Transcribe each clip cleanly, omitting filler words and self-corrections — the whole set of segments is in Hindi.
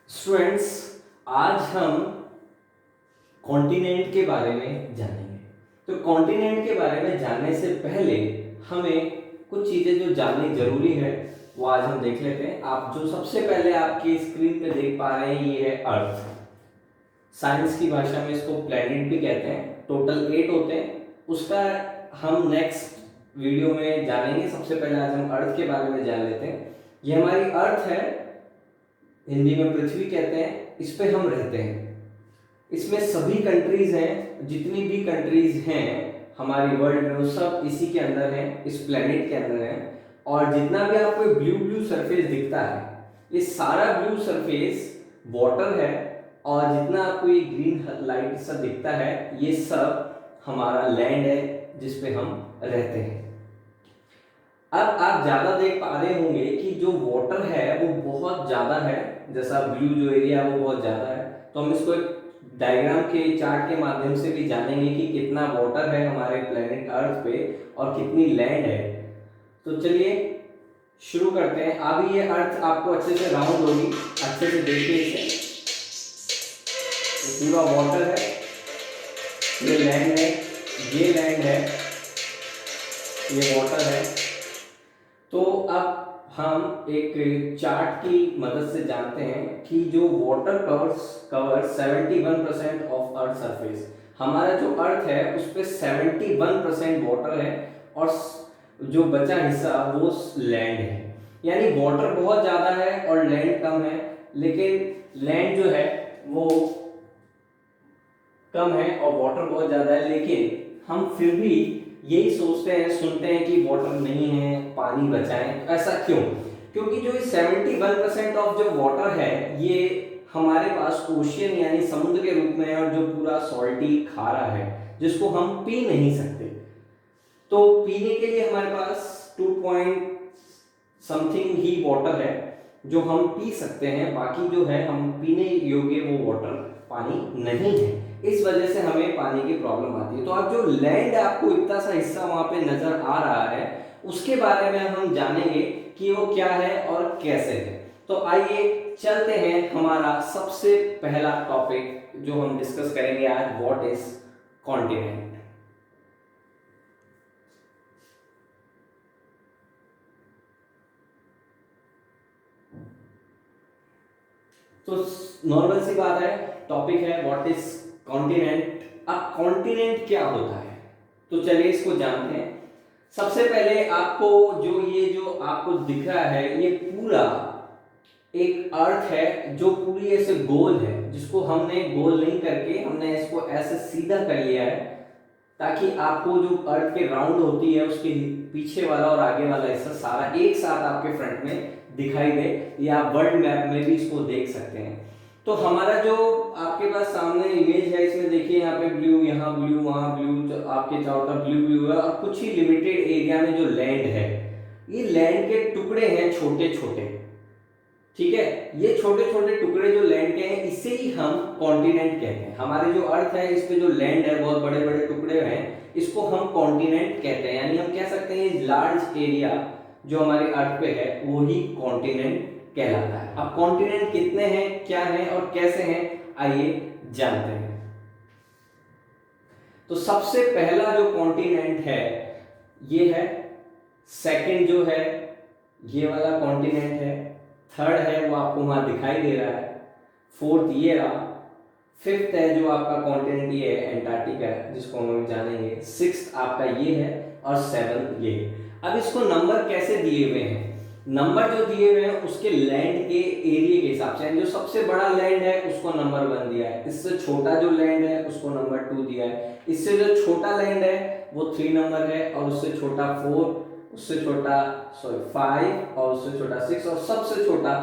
स्टूडेंट्स, आज हम कॉन्टिनेंट के बारे में जानेंगे। तो कॉन्टिनेंट के बारे में जानने से पहले हमें कुछ चीज़ें जो जाननी जरूरी है वो आज हम देख लेते हैं। आप जो सबसे पहले आपकी स्क्रीन पे देख पा रहे हैं ये है अर्थ। साइंस की भाषा में इसको प्लैनेट भी कहते हैं। टोटल 8 होते हैं, उसका हम नेक्स्ट वीडियो में जानेंगे। सबसे पहले आज हम अर्थ के बारे में जान लेते हैं। ये हमारी अर्थ है, हिंदी में पृथ्वी कहते हैं। इस पे हम रहते हैं। इसमें सभी कंट्रीज हैं, जितनी भी कंट्रीज हैं हमारी वर्ल्ड में, वो सब इसी के अंदर हैं, इस प्लेनेट के अंदर हैं। और जितना भी आपको ब्लू ब्लू सरफेस दिखता है, ये सारा ब्लू सरफेस वाटर है। और जितना आपको ये ग्रीन लाइट सब दिखता है, ये सब हमारा लैंड है जिसपे हम रहते हैं। अब आप ज्यादा देख पा रहे होंगे कि जो वाटर है वो बहुत ज्यादा है, जैसा ब्लू जो एरिया है वो बहुत ज्यादा है। तो हम इसको एक डायग्राम के चार्ट के माध्यम से भी जानेंगे कि कितना वाटर है हमारे प्लेनेट अर्थ पे और कितनी लैंड है। तो चलिए शुरू करते हैं। अभी ये अर्थ आपको अच्छे से राउंड होगी, अच्छे से देखिए इसे। पूरा वाटर है, ये लैंड है, ये लैंड है, ये वाटर है। तो अब हम एक चार्ट की मदद से जानते हैं कि जो water cover 71% of earth surface, हमारा जो अर्थ है उस पे 71% वाटर है और जो बचा हिस्सा वो लैंड है। यानी वाटर बहुत ज्यादा है और लैंड कम है, लेकिन लैंड जो है वो कम है और वाटर बहुत ज्यादा है। लेकिन हम फिर भी यही सोचते हैं, सुनते हैं कि वाटर नहीं है, पानी बचाएं। ऐसा क्यों? क्योंकि जो 71% ऑफ जो वाटर है ये हमारे पास ओशियन यानी समुद्र के रूप में है, और जो पूरा सॉल्टी खारा है जिसको हम पी नहीं सकते। तो पीने के लिए हमारे पास 2 पॉइंट समथिंग ही वाटर है जो हम पी सकते हैं। बाकी जो है हम पीने योग्य वो वाटर पानी नहीं है। इस वजह से हमें पानी की प्रॉब्लम आती है। तो अब जो लैंड आपको इतना सा हिस्सा वहां पे नजर आ रहा है, उसके बारे में हम जानेंगे कि वो क्या है और कैसे है। तो आइए चलते हैं, हमारा सबसे पहला टॉपिक जो हम डिस्कस करेंगे आज, व्हाट इज कॉन्टिनेंट। तो नॉर्मल सी बात है, टॉपिक है व्हाट इज कॉन्टिनेंट। अब कॉन्टिनेंट क्या होता है, तो चलिए इसको जानते हैं। सबसे पहले आपको जो आपको दिख रहा है, ये पूरा एक अर्थ है जो पूरी ऐसे गोल है, जिसको हमने गोल नहीं करके हमने इसको ऐसे सीधा कर लिया है, ताकि आपको जो अर्थ के राउंड होती है उसके पीछे वाला और आगे वाला हिस्सा सारा एक साथ आपके फ्रंट में दिखाई दे, या आप वर्ल्ड मैप में भी इसको देख सकते हैं। तो हमारा जो आपके पास सामने इमेज है, इसमें देखिए यहाँ पे ब्लू, यहाँ ब्लू, वहाँ ब्लू, तो आपके चारों तरफ ब्लू ब्लू है। और कुछ ही लिमिटेड एरिया में जो लैंड है, ये लैंड के टुकड़े हैं छोटे छोटे, ठीक है। ये छोटे छोटे टुकड़े जो लैंड के हैं, इसे ही हम कॉन्टिनेंट कहते हैं। हमारे जो अर्थ है इस पे जो लैंड है, बहुत बड़े बड़े टुकड़े हैं, इसको हम कॉन्टिनेंट कहते हैं। यानी हम कह सकते हैं लार्ज एरिया जो हमारे अर्थ पे है वो ही कॉन्टिनेंट कहलाता है। अब कॉन्टिनेंट कितने हैं, क्या हैं और कैसे हैं, आइए जानते हैं। तो सबसे पहला जो कॉन्टिनेंट है ये है, सेकंड जो है ये वाला कॉन्टिनेंट है, थर्ड है वो आपको वहां दिखाई दे रहा है, फोर्थ ये रहा, फिफ्थ है जो आपका कॉन्टिनेंट ये है एंटार्क्टिका जिसको हम जानेंगे, सिक्स्थ आपका ये है और सेवंथ ये है। अब इसको नंबर कैसे दिए हुए हैं, नंबर जो दिए हुए हैं उसके लैंड के एरिया के हिसाब से। जो सबसे बड़ा लैंड है उसको नंबर 1 दिया है, इससे छोटा जो लैंड है उसको नंबर 2 दिया है, इससे जो छोटा लैंड है वो 3 नंबर है, और उससे छोटा 4, उससे छोटा 5, और उससे छोटा 6, और सबसे छोटा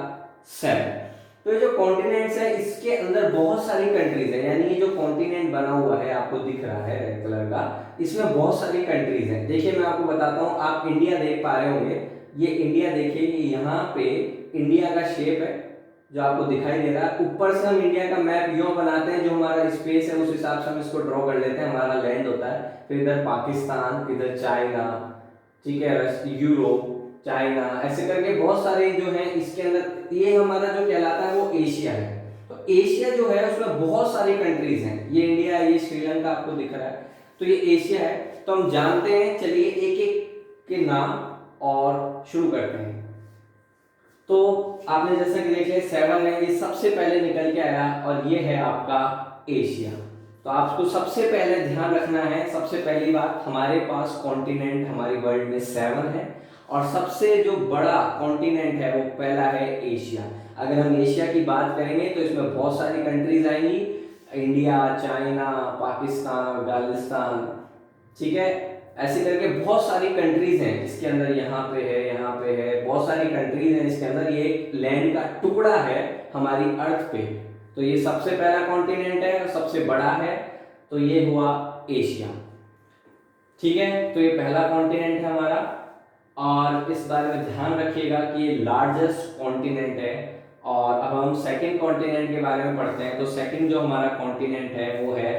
7। तो ये जो कॉन्टिनेंट्स है इसके अंदर बहुत सारी कंट्रीज है। यानी ये जो कॉन्टिनेंट बना हुआ है आपको दिख रहा है रेड कलर का, इसमें बहुत सारी कंट्रीज हैं। देखिए मैं आपको बताता हूँ, आप इंडिया देख पा रहे होंगे, ये इंडिया देखिए, कि यहाँ पे इंडिया का शेप है जो आपको दिखाई दे रहा है। ऊपर से हम इंडिया का मैप यूं बनाते हैं, जो हमारा स्पेस है उस हिसाब से हम इसको ड्रॉ कर लेते हैं, हमारा लैंड होता है। फिर इधर पाकिस्तान, इधर चाइना, ठीक है, यूरोप, चाइना, ऐसे करके बहुत सारे जो है इसके अंदर, ये हमारा जो कहलाता है वो एशिया है। तो एशिया जो है उसमें बहुत सारी कंट्रीज हैं, ये इंडिया, ये श्रीलंका आपको दिख रहा है, तो ये एशिया है। तो हम जानते हैं, चलिए एक एक के नाम और शुरू करते हैं। तो आपने जैसा कि देख लिया 7 है, ये सबसे पहले निकल के आया और ये है आपका एशिया। तो आपको सबसे पहले ध्यान रखना है, सबसे पहली बात, हमारे पास कॉन्टिनेंट हमारी वर्ल्ड में 7 है और सबसे जो बड़ा कॉन्टिनेंट है वो पहला है एशिया। अगर हम एशिया की बात करेंगे तो इसमें बहुत सारी कंट्रीज आएंगी, इंडिया, चाइना, पाकिस्तान, अफगानिस्तान, ठीक है, ऐसे करके बहुत सारी कंट्रीज हैं इसके अंदर, यहाँ पे है, यहाँ पे है, बहुत सारी कंट्रीज हैं इसके अंदर। ये लैंड का टुकड़ा है हमारी अर्थ पे। तो ये सबसे पहला कॉन्टिनेंट है और सबसे बड़ा है, तो ये हुआ एशिया, ठीक है। तो ये पहला कॉन्टिनेंट है हमारा, और इस बारे में ध्यान रखिएगा कि ये लार्जेस्ट कॉन्टिनेंट है। और अब हम सेकंड कॉन्टिनेंट के बारे में पढ़ते हैं। तो सेकंड जो हमारा कॉन्टिनेंट है वो है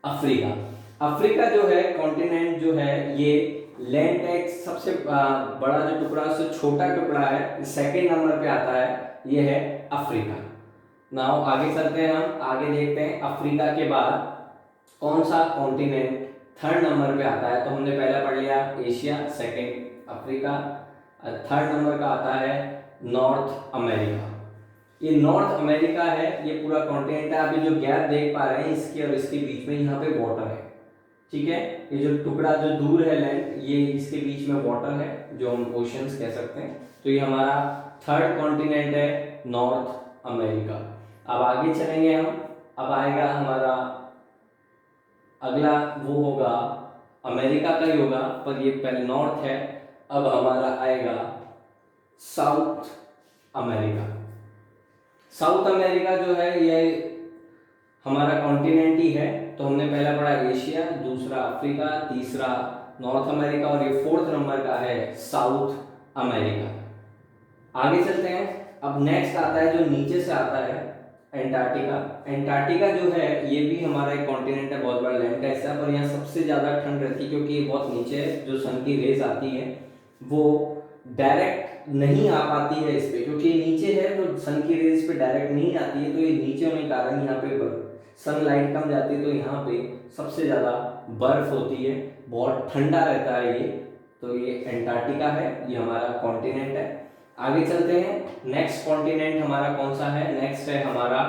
अफ्रीका। अफ्रीका जो है कॉन्टिनेंट जो है, ये लैंड का एक सबसे बड़ा जो टुकड़ा, उससे छोटा टुकड़ा है, सेकंड नंबर पे आता है, ये है अफ्रीका। नाउ आगे चलते हैं, हम आगे देखते हैं अफ्रीका के बाद कौन सा कॉन्टिनेंट थर्ड नंबर पे आता है। तो हमने पहला पढ़ लिया Asia, second Africa, third number का आता है नॉर्थ अमेरिका। ये नॉर्थ अमेरिका है, ये पूरा कॉन्टिनेंट है। अभी जो गैप देख पा रहे हैं इसके और इसके बीच में, यहाँ पे वाटर है, ठीक है। ये जो टुकड़ा जो दूर है लैंड, ये इसके बीच में वाटर है, जो हम ओशंस कह सकते हैं। तो ये हमारा थर्ड कॉन्टिनेंट है नॉर्थ अमेरिका। अब आगे चलेंगे हम, अब आएगा हमारा अगला, वो होगा अमेरिका का ही होगा, पर ये पहले नॉर्थ है। अब हमारा आएगा साउथ अमेरिका। साउथ अमेरिका जो है ये हमारा कॉन्टिनेंट ही है। तो हमने पहला पढ़ा एशिया, दूसरा अफ्रीका, तीसरा नॉर्थ अमेरिका, और ये फोर्थ नंबर का है साउथ अमेरिका। आगे चलते हैं, अब नेक्स्ट आता है जो नीचे से आता है एंटार्क्टिका। एंटार्क्टिका जो है ये भी हमारा एक कॉन्टिनेंट है, बहुत बड़ा लैंड का हिस्सा है, पर यहाँ सबसे ज़्यादा ठंड रहती है क्योंकि ये बहुत नीचे है। जो सन की रेज आती है वो डायरेक्ट नहीं आ पाती है इस पे, क्योंकि ये नीचे है तो सन की रेज पे डायरेक्ट नहीं आती है। तो ये नीचे होने के कारण यहाँ पे सनलाइट कम जाती है, तो यहाँ पे सबसे ज़्यादा बर्फ होती है, बहुत ठंडा रहता है ये। तो ये एंटार्क्टिका है, ये हमारा कॉन्टिनेंट है। आगे चलते हैं, नेक्स्ट कॉन्टिनेंट हमारा कौन सा है? नेक्स्ट है हमारा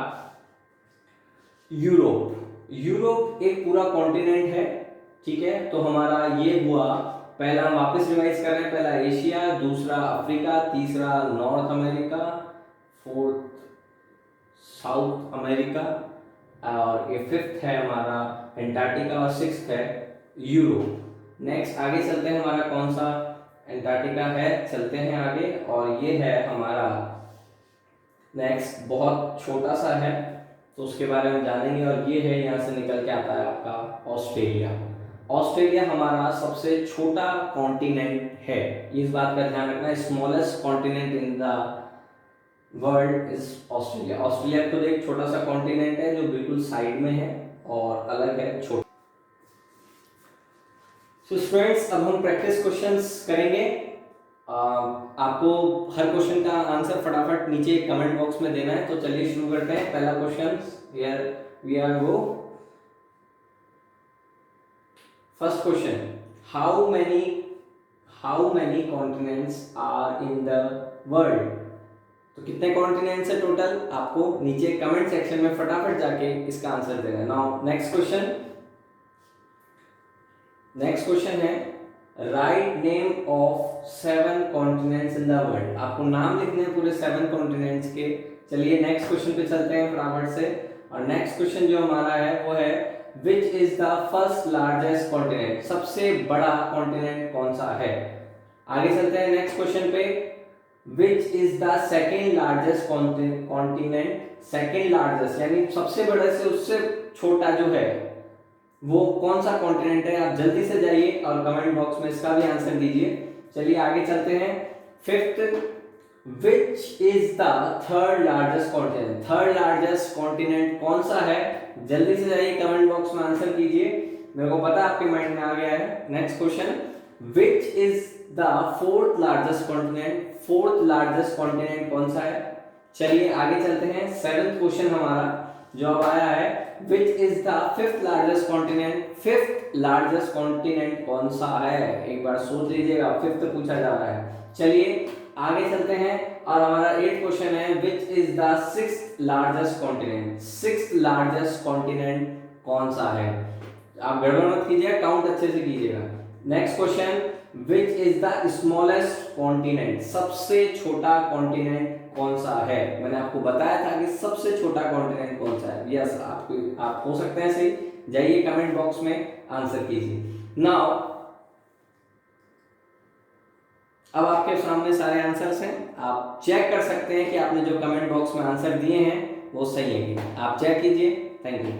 यूरोप। यूरोप एक पूरा कॉन्टिनेंट है, ठीक है। तो हमारा ये हुआ, पहला हम वापस रिवाइज कर रहे हैं, पहला एशिया, दूसरा अफ्रीका, तीसरा north America, fourth south America, और ये फिफ्थ है हमारा एंटार्क्टिका, और सिक्स्थ है यूरोप। नेक्स्ट आगे चलते हैं, हमारा कौन सा एंटार्क्टिका है, चलते हैं आगे, और ये है हमारा नेक्स्ट, बहुत छोटा सा है तो उसके बारे में जानेंगे। और ये है, यहाँ से निकल के आता है आपका ऑस्ट्रेलिया। ऑस्ट्रेलिया हमारा सबसे छोटा कॉन्टिनेंट है, इस बात का ध्यान रखना। Smallest continent in the world is Australia. Australia खुद एक छोटा सा कॉन्टिनेंट है जो बिल्कुल साइड में है और अलग है, छोटा। सो स्टूडेंट्स, अब हम प्रैक्टिस क्वेश्चंस करेंगे। आपको हर क्वेश्चन का आंसर फटाफट नीचे कमेंट बॉक्स में देना है। तो चलिए शुरू करते हैं। पहला question, here we are go. First question, how many continents are in the world? तो कितने कॉन्टिनेंट्स है टोटल, आपको नीचे कमेंट सेक्शन में फटाफट जाके इसका आंसर देना है। नाउ नेक्स्ट क्वेश्चन है, write name of 7 continents in the world. आपको नाम लिखने हैं पूरे 7 कॉन्टिनेंट्स के। चलिए नेक्स्ट क्वेश्चन पे चलते हैं फटाफट से। और नेक्स्ट क्वेश्चन जो हमारा है वो है, which is the first largest continent? सबसे बड़ा कॉन्टिनेंट कौन सा है? आगे चलते हैं नेक्स्ट क्वेश्चन पे, which is the second largest continent? Second largest यानी सबसे बड़े से उससे छोटा जो है वो कौन सा कॉन्टिनेंट है? आप जल्दी से जाइए और कमेंट बॉक्स में इसका भी आंसर दीजिए। चलिए आगे चलते हैं। Fifth, which is the third largest continent? Third largest continent कौन सा है? जल्दी से जाइए कमेंट बॉक्स में आंसर कीजिए, मेरे को पता है आपके माइंड में आ गया है। Next question, which is the fourth largest continent? Fourth largest continent कौन सा है? चलिए आगे चलते हैं। 7th क्वेश्चन हमारा जो अब आया है, which is the fifth largest continent? Fifth largest continent कौन सा है? एक बार सोच लीजिएगा, फिफ्थ पूछा जा रहा है। चलिए आगे चलते हैं और हमारा 8th क्वेश्चन है, which is the sixth largest continent? Sixth largest continent कौन सा है? आप गड़बड़ मत कीजिएगा, काउंट अच्छे से कीजिएगा। Next question, which is the smallest continent? सबसे छोटा कॉन्टिनेंट कौन सा है? मैंने आपको बताया था कि सबसे छोटा कॉन्टिनेंट कौन सा है। यस, आप हो सकते हैं सही। जाइए कमेंट बॉक्स में आंसर कीजिए। नाउ अब आपके सामने सारे आंसर्स हैं, आप चेक कर सकते हैं कि आपने जो कमेंट बॉक्स में आंसर दिए हैं वो सही है कि नहीं। आप चेक कीजिए। Thank you.